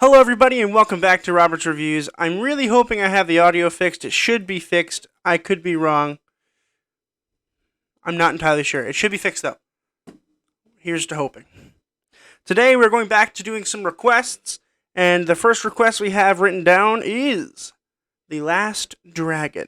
Hello everybody and welcome back to Robert's Reviews. I'm really hoping I have the audio fixed. It should be fixed. I could be wrong. I'm not entirely sure. It should be fixed though. Here's to hoping. Today we're going back to doing some requests, and the first request we have written down is The Last Dragon.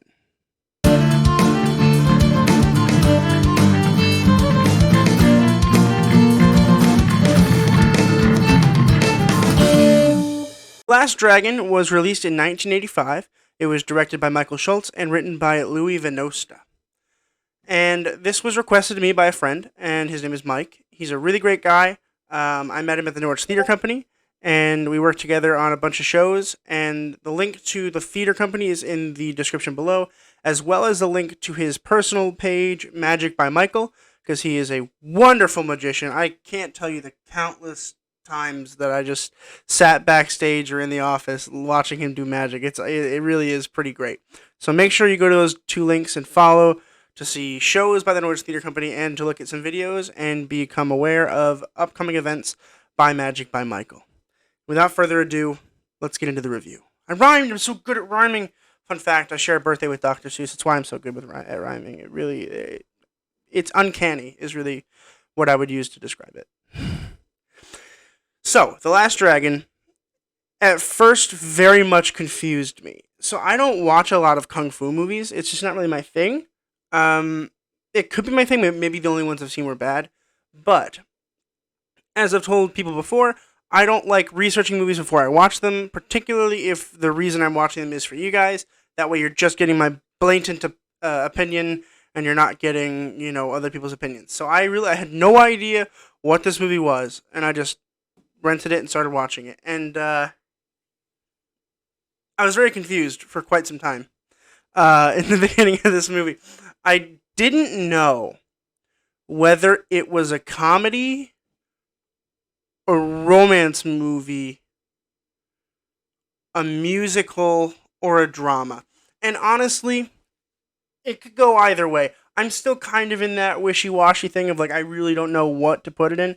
Last Dragon was released in 1985. It was directed by Michael Schultz and written by Louis Venosta. And this was requested to me by a friend, and his name is Mike. He's a really great guy. I met him at the Norwich Theatre Company, and we worked together on a bunch of shows. And the link to the theatre company is in the description below, as well as the link to his personal page, Magic by Michael, because he is a wonderful magician. I can't tell you the countless times that I just sat backstage or in the office watching him do magic. It really is pretty great. So make sure you go to those two links and follow to see shows by the Norwich Theatre Company and to look at some videos and become aware of upcoming events by Magic by Michael. Without further ado, let's get into the review. I rhymed. I'm so good at rhyming. Fun fact, I share a birthday with Dr. Seuss. That's why I'm so good at rhyming. It's uncanny is really what I would use to describe it. So, The Last Dragon, at first, very much confused me. So, I don't watch a lot of kung fu movies. It's just not really my thing. It could be my thing. Maybe the only ones I've seen were bad. But, as I've told people before, I don't like researching movies before I watch them, particularly if the reason I'm watching them is for you guys. That way, you're just getting my blatant opinion, and you're not getting, other people's opinions. So, I had no idea what this movie was, and I just rented it and started watching it. And I was very confused for quite some time in the beginning of this movie. I didn't know whether it was a comedy, a romance movie, a musical, or a drama. And honestly, it could go either way. I'm still kind of in that wishy-washy thing of I really don't know what to put it in.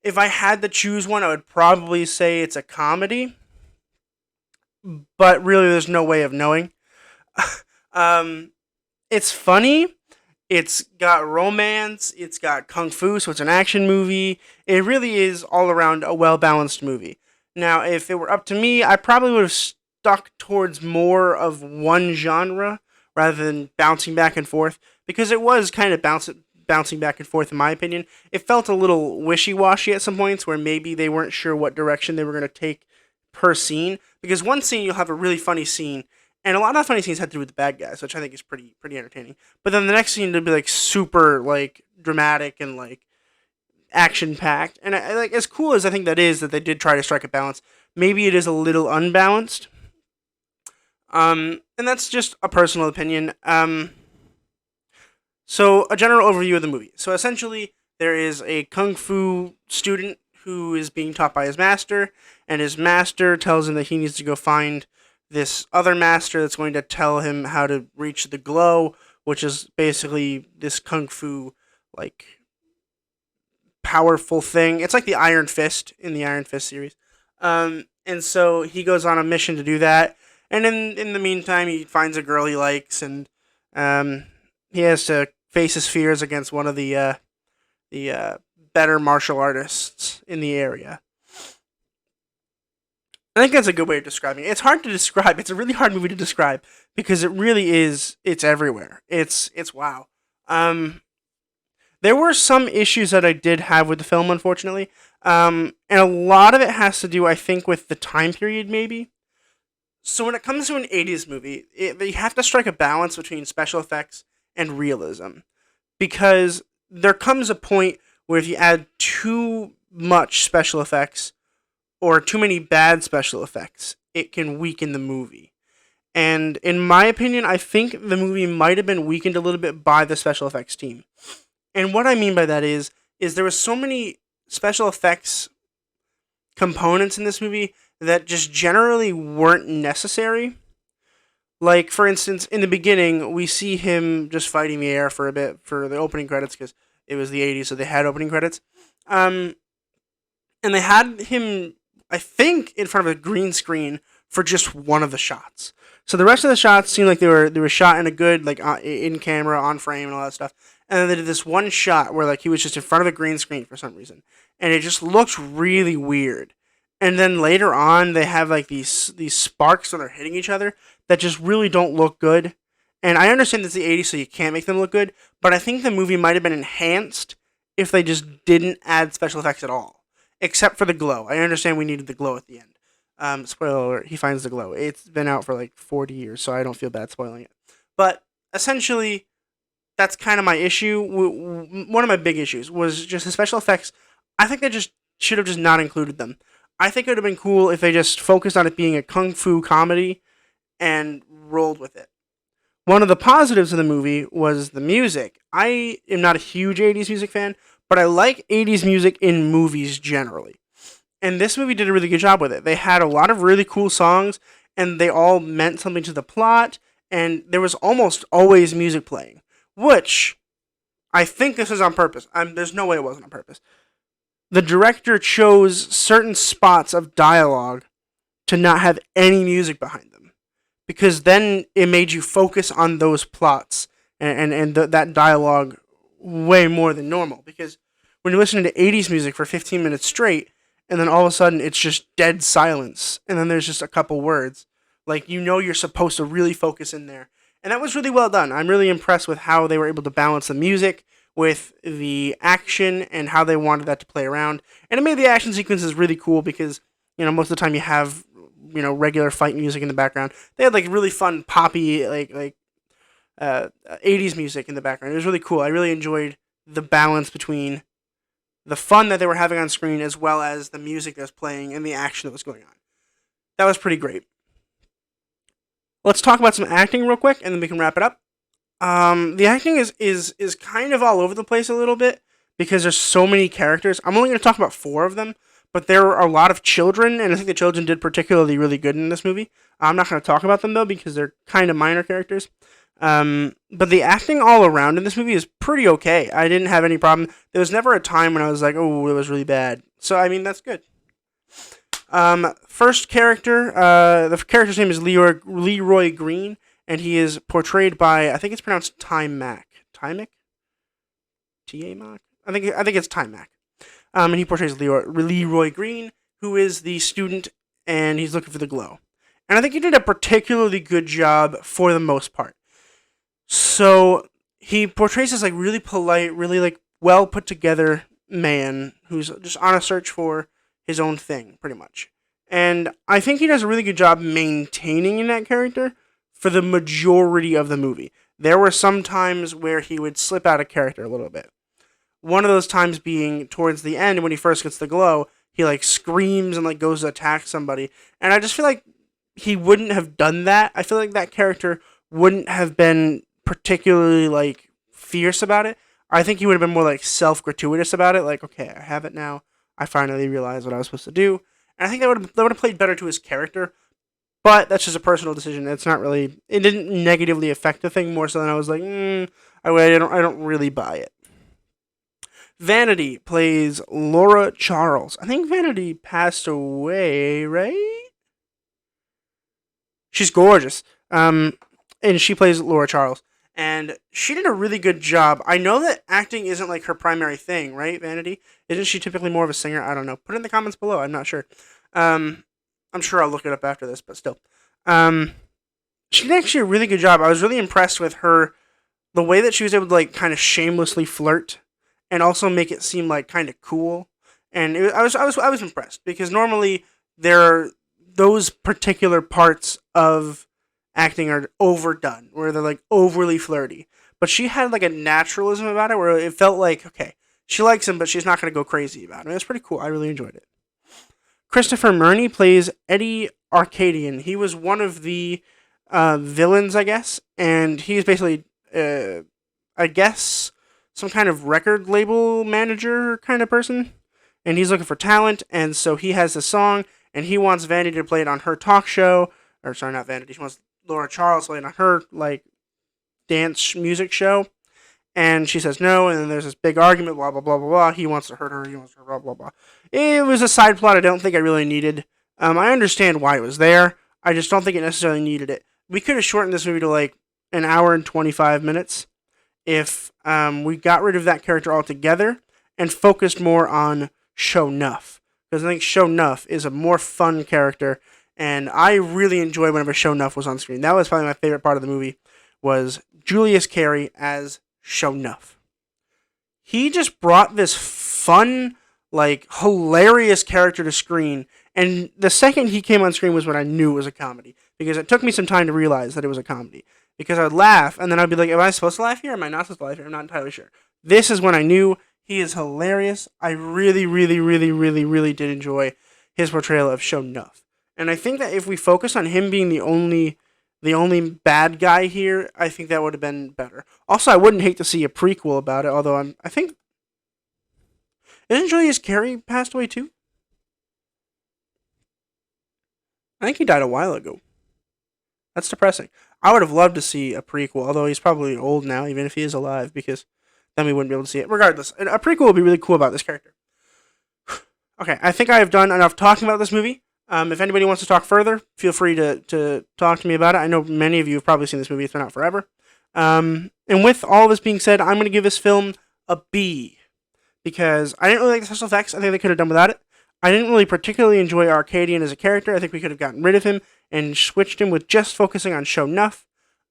If I had to choose one, I would probably say it's a comedy. But really, there's no way of knowing. It's funny. It's got romance. It's got kung fu, so it's an action movie. It really is all around a well-balanced movie. Now, if it were up to me, I probably would have stuck towards more of one genre rather than bouncing back and forth, because it was kind of bouncing back and forth, in my opinion. It felt a little wishy-washy at some points where maybe they weren't sure what direction they were going to take per scene. Because one scene, you'll have a really funny scene, and a lot of funny scenes had to do with the bad guys, which I think is pretty entertaining. But then the next scene would be super dramatic and action-packed. And as cool as I think that is, that they did try to strike a balance, maybe it is a little unbalanced. And that's just a personal opinion. So, a general overview of the movie. So, essentially, there is a kung fu student who is being taught by his master, and his master tells him that he needs to go find this other master that's going to tell him how to reach the glow, which is basically this kung fu, powerful thing. It's like the Iron Fist in the Iron Fist series. And so, he goes on a mission to do that, and in the meantime, he finds a girl he likes, and he has to face his fears against one of the better martial artists in the area. I think that's a good way of describing it. It's hard to describe. It's a really hard movie to describe because it really is. It's everywhere. It's wow. There were some issues that I did have with the film, unfortunately, and a lot of it has to do, I think, with the time period, maybe. So when it comes to an 80s movie, you have to strike a balance between special effects and realism, because there comes a point where if you add too much special effects or too many bad special effects, it can weaken the movie. And in my opinion, I think the movie might have been weakened a little bit by the special effects team. And what I mean by that is there was so many special effects components in this movie that just generally weren't necessary. For instance, in the beginning, we see him just fighting the air for a bit for the opening credits, because it was the 80s, so they had opening credits. And they had him, I think, in front of a green screen for just one of the shots. So the rest of the shots seemed like they were shot in a good like in camera, on frame, and all that stuff. And then they did this one shot where like he was just in front of a green screen for some reason, and it just looked really weird. And then later on, they have like these sparks when they're hitting each other that just really don't look good. And I understand it's the '80s, so you can't make them look good. But I think the movie might have been enhanced if they just didn't add special effects at all, except for the glow. I understand we needed the glow at the end. Spoiler alert, he finds the glow. It's been out for like 40 years, so I don't feel bad spoiling it. But essentially, that's kind of my issue. One of my big issues was just the special effects. I think they just should have just not included them. I think it would have been cool if they just focused on it being a kung fu comedy and rolled with it. One of the positives of the movie was the music. I am not a huge 80s music fan, but I like 80s music in movies generally. And this movie did a really good job with it. They had a lot of really cool songs, and they all meant something to the plot, and there was almost always music playing, which I think this is on purpose. There's no way it wasn't on purpose. The director chose certain spots of dialogue to not have any music behind them, because then it made you focus on those plots and that dialogue way more than normal. Because when you're listening to 80s music for 15 minutes straight, and then all of a sudden it's just dead silence, and then there's just a couple words, like you're supposed to really focus in there. And that was really well done. I'm really impressed with how they were able to balance the music with the action and how they wanted that to play around. And it made the action sequences really cool because, most of the time you have, regular fight music in the background. They had like really fun poppy, like 80s music in the background. It was really cool. I really enjoyed the balance between the fun that they were having on screen as well as the music that was playing and the action that was going on. That was pretty great. Let's talk about some acting real quick, and then we can wrap it up. The acting is kind of all over the place a little bit because there's so many characters. I'm only going to talk about 4 of them, but there are a lot of children, and I think the children did particularly really good in this movie. I'm not going to talk about them, though, because they're kind of minor characters. But the acting all around in this movie is pretty okay. I didn't have any problem. There was never a time when I was like, oh, it was really bad. So, that's good. First character, the character's name is Leroy Green, and he is portrayed by, I think it's pronounced Timac. Timac? T-A-Mac? I think it's Timac. And he portrays Leroy Green, who is the student, and he's looking for the glow. And I think he did a particularly good job for the most part. So, he portrays this, really polite, really, well put together man who's just on a search for his own thing, pretty much. And I think he does a really good job maintaining that character for the majority of the movie. There were some times where he would slip out of character a little bit. One of those times being towards the end when he first gets the glow, he screams and goes to attack somebody. And I just feel like he wouldn't have done that. I feel like that character wouldn't have been particularly fierce about it. I think he would have been more self-gratuitous about it. Okay, I have it now. I finally realized what I was supposed to do. And I think that would have played better to his character. But that's just a personal decision. It didn't negatively affect the thing more so than I was like, I don't really buy it. Vanity plays Laura Charles. I think Vanity passed away, right? She's gorgeous. And she plays Laura Charles. And she did a really good job. I know that acting isn't her primary thing, right, Vanity? Isn't she typically more of a singer? I don't know. Put it in the comments below. I'm not sure. I'm sure I'll look it up after this, but still. She did actually a really good job. I was really impressed with her, the way that she was able to kind of shamelessly flirt and also make it seem kind of cool. And I was impressed because normally those particular parts of acting are overdone, where they're overly flirty. But she had a naturalism about it where it felt okay, she likes him, but she's not going to go crazy about it. It was pretty cool. I really enjoyed it. Christopher Murney plays Eddie Arcadian. He was one of the villains, I guess, and he's basically, I guess, some kind of record label manager kind of person, and he's looking for talent, and so he has this song, and he wants Vanity to play it on her talk show, or sorry, not Vanity, she wants Laura Charles to play it on her, dance music show, And she says no, and then there's this big argument, blah, blah, blah, blah, blah. He wants to hurt her, he wants to hurt her, blah, blah, blah. It was a side plot I don't think I really needed. I understand why it was there. I just don't think it necessarily needed it. We could have shortened this movie to like an hour and 25 minutes if we got rid of that character altogether and focused more on Sho'nuff. Because I think Sho'nuff is a more fun character, and I really enjoyed whenever Sho'nuff was on screen. That was probably my favorite part of the movie, was Julius Carry as Sho'nuff. He just brought this fun, like, hilarious character to screen, and the second he came on screen was when I knew it was a comedy, because it took me some time to realize that it was a comedy, because I'd laugh, and then I'd be like, am I supposed to laugh here? Am I not supposed to laugh here? I'm not entirely sure. This is when I knew he is hilarious. I really, really, really, really, really did enjoy his portrayal of Sho'nuff, and I think that if we focus on him being the only bad guy here, I think that would have been better. Also, I wouldn't hate to see a prequel about it, although I think... Isn't Julius Carry passed away too? I think he died a while ago. That's depressing. I would have loved to see a prequel, although he's probably old now, even if he is alive, because then we wouldn't be able to see it. Regardless, a prequel would be really cool about this character. Okay, I think I have done enough talking about this movie. If anybody wants to talk further, feel free to talk to me about it. I know many of you have probably seen this movie. It's been out forever. And with all this being said, I'm going to give this film a B. Because I didn't really like the special effects. I think they could have done without it. I didn't really particularly enjoy Arcadian as a character. I think we could have gotten rid of him and switched him with just focusing on Sho'nuff.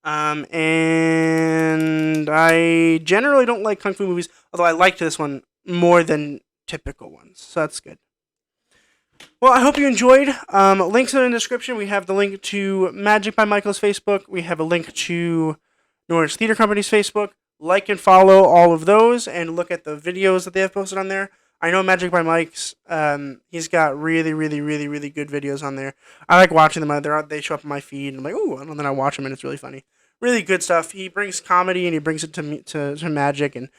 And I generally don't like Kung Fu movies, although I liked this one more than typical ones. So that's good. Well, I hope you enjoyed. Links in the description. We have the link to Magic by Michael's Facebook. We have a link to Norwich Theatre Company's Facebook. Like and follow all of those and look at the videos that they have posted on there. I know Magic by Mike's, he's got really, really, really, really good videos on there. I like watching them. They show up on my feed, and I'm like, ooh, and then I watch them, and it's really funny. Really good stuff. He brings comedy, and he brings it to Magic, and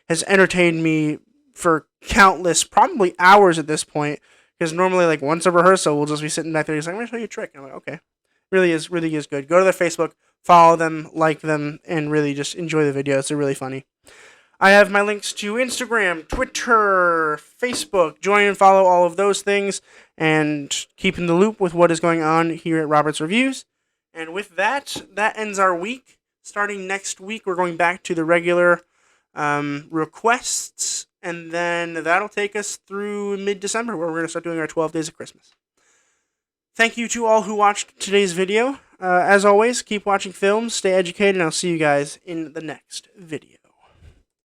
has entertained me for countless, probably hours at this point, because normally, like, once a rehearsal, we'll just be sitting back there, he's like, I'm going to show you a trick. And I'm like, okay. Really is good. Go to their Facebook, follow them, like them, and really just enjoy the videos. They're really funny. I have my links to Instagram, Twitter, Facebook. Join and follow all of those things and keep in the loop with what is going on here at Robert's Reviews. And with that ends our week. Starting next week, we're going back to the regular requests, and then that'll take us through mid-December, where we're going to start doing our 12 Days of Christmas. Thank you to all who watched today's video. As always, keep watching films, stay educated, and I'll see you guys in the next video.